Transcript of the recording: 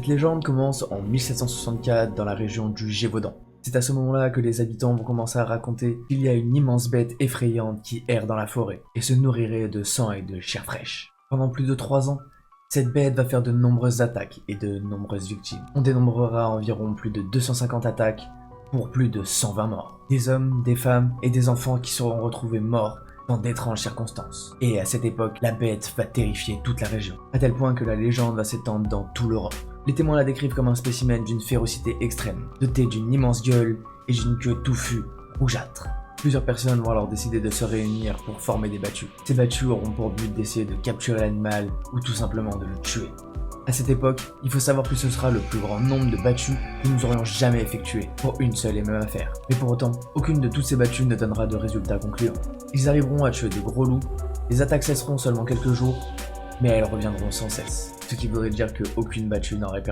Cette légende commence en 1764 dans la région du Gévaudan. C'est à ce moment-là que les habitants vont commencer à raconter qu'il y a une immense bête effrayante qui erre dans la forêt et se nourrirait de sang et de chair fraîche. Pendant plus de 3 ans, cette bête va faire de nombreuses attaques et de nombreuses victimes. On dénombrera environ plus de 250 attaques pour plus de 120 morts. Des hommes, des femmes et des enfants qui seront retrouvés morts dans d'étranges circonstances. Et à cette époque, la bête va terrifier toute la région, à tel point que la légende va s'étendre dans tout l'Europe. Les témoins la décrivent comme un spécimen d'une férocité extrême, doté d'une immense gueule et d'une queue touffue, rougeâtre. Plusieurs personnes vont alors décider de se réunir pour former des battues. Ces battues auront pour but d'essayer de capturer l'animal ou tout simplement de le tuer. À cette époque, il faut savoir que ce sera le plus grand nombre de battues que nous aurions jamais effectué pour une seule et même affaire. Mais pour autant, aucune de toutes ces battues ne donnera de résultats concluants. Ils arriveront à tuer de gros loups, les attaques cesseront seulement quelques jours, mais elles reviendront sans cesse. Ce qui voudrait dire qu'aucune battue n'aurait permis